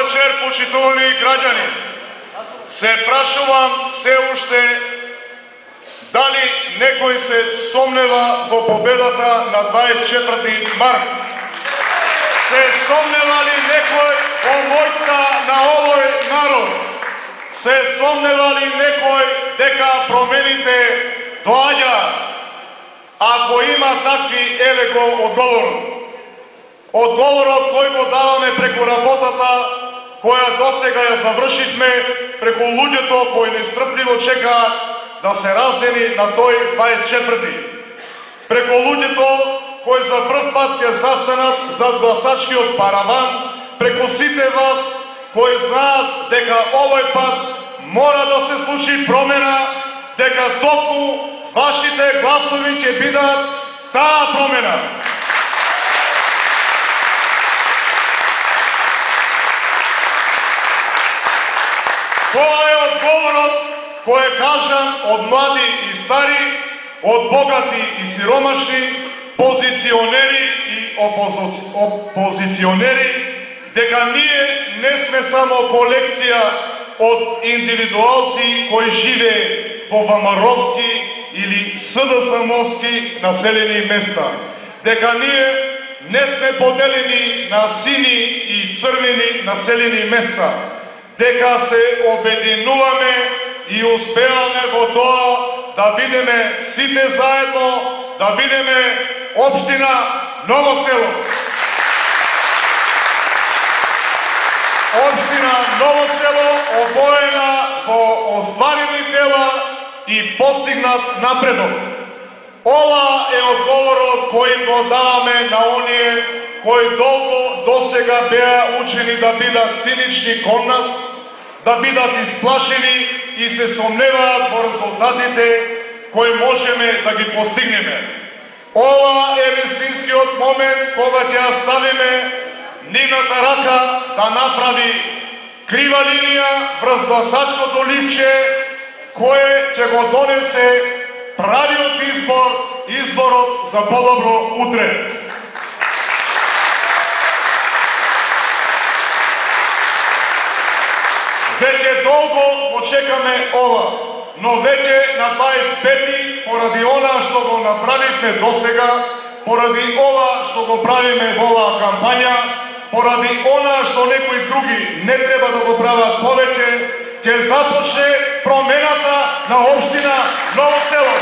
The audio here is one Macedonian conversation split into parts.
вечер, почитувани граѓани. Се прашувам се уште дали некој се сомнева во победата на 24 март. Се сомнева ли некој во моќта на овој народ? Се сомнева ли некој дека промените доаѓаат? Ако има такви, еве го одговорот. Одговорот кој го даваме преку работата која досега ја завршивме, преку луѓето кои нестрпливо чекаат да се раздени на тој 24-ти. Преку луѓето кои за прв пат ќе застанат зад гласачкиот параван, преку сите вас кои знаат дека овој пат мора да се случи промена, дека токму вашите гласови ќе бидат таа промена. Тоа е одговорот кој е кажан од млади и стари, од богати и сиромашни, позиционери и опозиционери, дека ние не сме само колекција од индивидуалци кои живее во ВМРО-вски или СДСМовски населени места, дека ние не сме поделени на сини и црвени населени места, дека се обединуваме и успеаме во тоа да бидеме сите заедно, да бидеме општина Ново село. Општина Ново село обоена во остварени дела и постигнат напредок. Ова е одговорот кој го даваме на оние кои долго досега беа учени да бидат цинични кон нас, да бидат исплашени и се сомневаат во резултатите кои можеме да ги постигнеме. Ова е вистинскиот момент кога ќе ја ставиме нивната рака да направи крива линија врз гласачкото ливче кое ќе го донесе правиот избор, изборот за подобро утре. Веќе долго го чекаме ова, но веќе на 25-ти, поради она што го направивме досега, поради ова што го правиме во оваа кампања, поради она што некои други не треба да го прават повеќе, ќе започне промената на општина Ново село.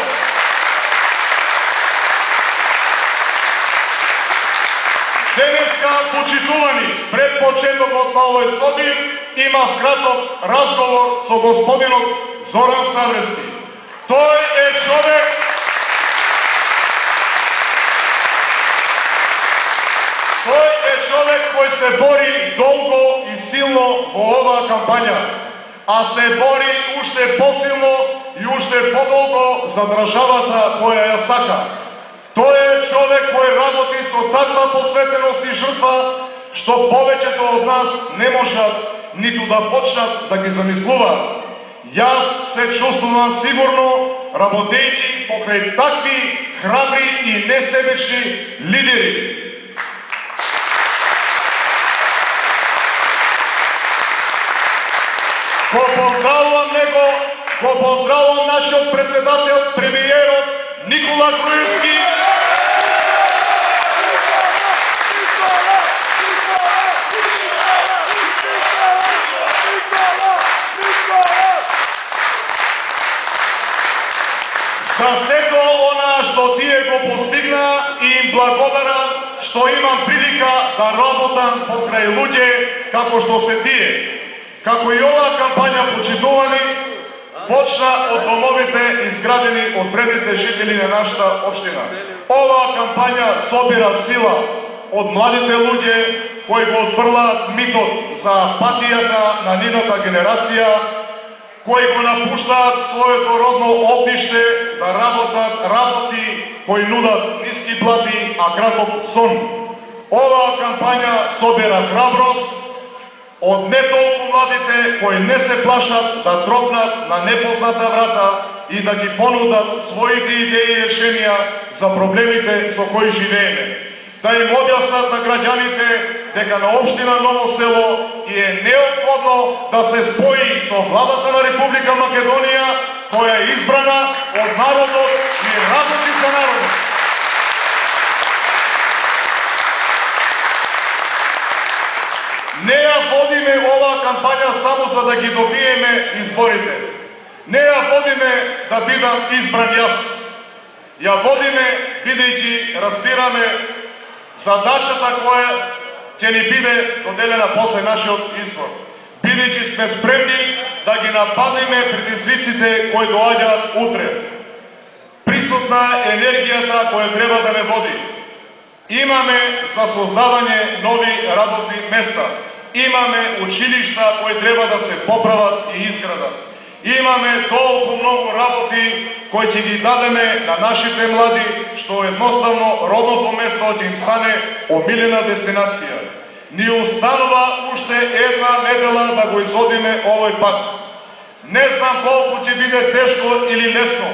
Денеска, почитувани, пред почетокот на овој собир, имав краток разговор со господинот Зоран Ставревски. Тој е човек кој се бори долго и силно во оваа кампања, а се бори уште посилно и уште подолго за државата која ја сака. Тој е човек кој работи со таква посветеност и жртва, што повеќето од нас не можат ниту да почнат да ги замислуваат. Јас се чувствувам сигурно, работејќи покрај такви храбри и несебечни лидери. Го поздравувам него, го поздравувам нашиот председател, премиерот Никола Груевски. За сето она што тие го постигна и им благодарам што имам прилика да работам покрај луѓе како што се тие. Како и оваа кампања, почитувани, почна од домовите изградени од предните жители на нашата општина. Оваа кампања собира сила од младите луѓе кои го отфрлаат митот за патијата на нивната генерација, кои го напуштаат своето родно опиште да работи кои нудат ниски плати, а краток сон. Оваа кампања собира храброст од не толку младите кои не се плашат да тропнат на непозната врата и да ги понудат своите идеи и решенија за проблемите со кои живееме. Да им објаснат на граѓаните дека на општина Ново село е неопходно да се спои со владата на Република Македонија, која е избрана од народот и работи за народот. Не ја водиме оваа кампања само за да ги добиеме изборите. Не ја водиме да бидам избран јас. Ја водиме бидејќи разбираме задачата која ќе ни биде доделена после нашиот избор. Бидејќи сме спремни да ги нападнеме предизвиците кои доаѓаат утре. Присутна е енергијата која треба да не води. Имаме за создавање нови работни места. Имаме училишта кои треба да се поправат и изградат. Имаме толку многу работи кои ќе ги дадеме на нашите млади, што едноставно родното место ќе им стане омилена дестинација. Ни останува уште една недела да го изодиме овој пат. Не знам колку ќе биде тешко или лесно,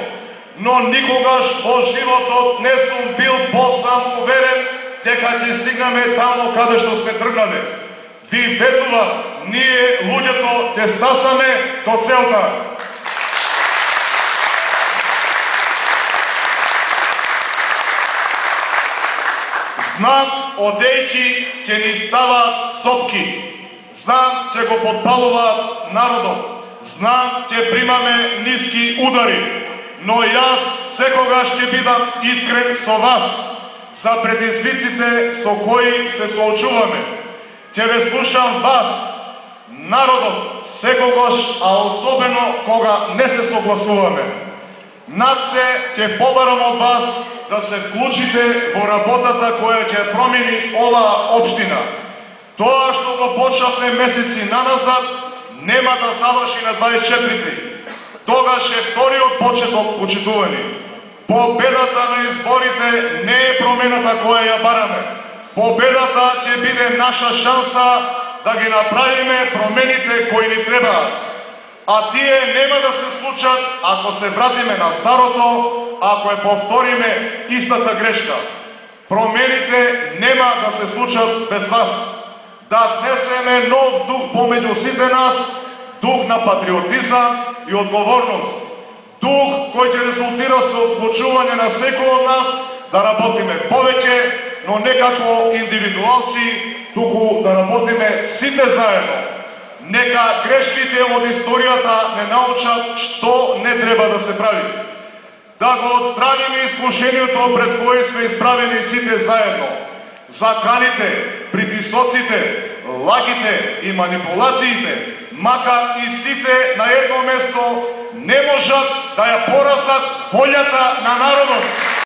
но никогаш во животот не сум бил посамоуверен дека ќе стигнеме таму каде што сме тргнале. Ви ветувам, ние луѓето ќе стасаме до целта. Знам, одејќи ќе ни ставаат сопки. Знам, ќе го подпалуваат народот. Знам, ќе примаме ниски удари. Но јас секогаш ќе бидам искрен со вас за предизвиците со кои се соочуваме. Ќе ве слушам вас, народот, секогаш, а особено кога не се согласуваме. Над се ќе побарам од вас да се вклучите во работата која ќе промени оваа општина. Тоа што го почнавме месеци наназад, нема да заврши на 24-ти. Тогаш е вториот почеток, почитувани. Победата на изборите не е промената која ја бараме. Победата ќе биде наша шанса да ги направиме промените кои ни требаат. А тие нема да се случат ако се вратиме на старото, ако ја повториме истата грешка. Промените нема да се случат без вас. Да внесеме нов дух помеѓу сите нас, дух на патриотизам и одговорност. Дух кој ќе резултира со вклучување на секој од нас да работиме повеќе, но не како индивидуалци, туку да работиме сите заедно. Нека грешките од историјата не научат што не треба да се прави. Да го отстраниме искушението пред кои сме исправени сите заедно. Заканите, притисоците, лагите и манипулациите, макар и сите на едно место, не можат да ја поразат волјата на народот.